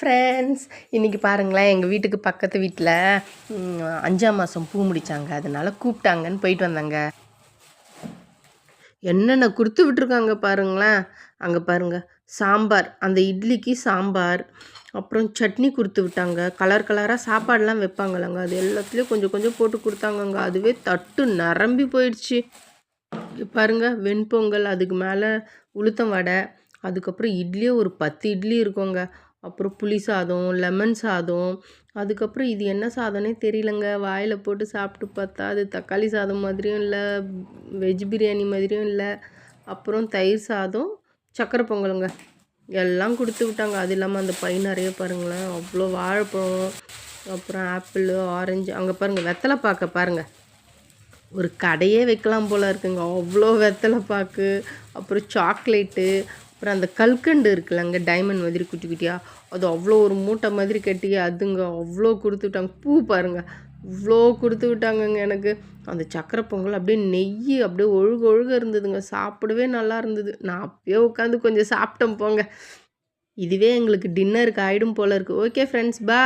Friends, இன்றைக்கி பாருங்களேன், எங்கள் வீட்டுக்கு பக்கத்து வீட்டில் 5ஆம் மாதம் பூ முடித்தாங்க. அதனால் கூப்பிட்டாங்கன்னு போயிட்டு வந்தாங்க. என்னென்ன கொடுத்து விட்ருக்காங்க பாருங்களேன். அங்கே பாருங்கள், சாம்பார், அந்த இட்லிக்கு சாம்பார், அப்புறம் சட்னி கொடுத்து விட்டாங்க. கலர் கலராக சாப்பாடெலாம் வைப்பாங்களாங்க, அது எல்லாத்துலேயும் கொஞ்சம் கொஞ்சம் போட்டு கொடுத்தாங்கங்க. அதுவே தட்டு நிரம்பி போயிடுச்சு. பாருங்கள், வெண்பொங்கல், அதுக்கு மேலே உளுத்தம் வடை, அதுக்கப்புறம் இட்லியே ஒரு 10 இட்லி இருக்குங்க. அப்புறம் புளி சாதம், லெமன் சாதம், அதுக்கப்புறம் இது என்ன சாதம்னே தெரியலங்க. வாயில் போட்டு சாப்பிட்டு பார்த்தா அது தக்காளி சாதம் மாதிரியும் இல்லை, வெஜ் பிரியாணி மாதிரியும் இல்லை. அப்புறம் தயிர் சாதம், சக்கரை பொங்கலுங்க, எல்லாம் கொடுத்து விட்டாங்க. அது இல்லாமல் அந்த பை நிறைய பாருங்களேன், அவ்வளோ வாழைப்பழம், அப்புறம் ஆப்பிள், ஆரஞ்சு. அங்கே பாருங்கள், வெத்தலை பாக்க பாருங்கள், ஒரு கடையே வைக்கலாம் போல் இருக்குங்க, அவ்வளோ வெத்தலை பாக்கு. அப்புறம் சாக்லேட்டு, அப்புறம் அந்த கல்கண்டு இருக்குல்லங்க, டைமண்ட் மாதிரி குட்டி குட்டியாக, அது அவ்வளோ ஒரு மூட்டை மாதிரி கட்டி அதுங்க அவ்வளோ கொடுத்து விட்டாங்க. பூ பாருங்கள், இவ்வளோ கொடுத்து விட்டாங்கங்க. எனக்கு அந்த சக்கரை பொங்கல் அப்படியே நெய் அப்படியே ஒழுக இருந்ததுங்க, சாப்பிடவே நல்லா இருந்தது. நான் அப்பயே உட்காந்து கொஞ்சம் சாப்பிட்டேன் போங்க. இதுவே எங்களுக்கு டின்னருக்கு ஆகிடும் போல் இருக்குது. ஓகே ஃப்ரெண்ட்ஸ், பா.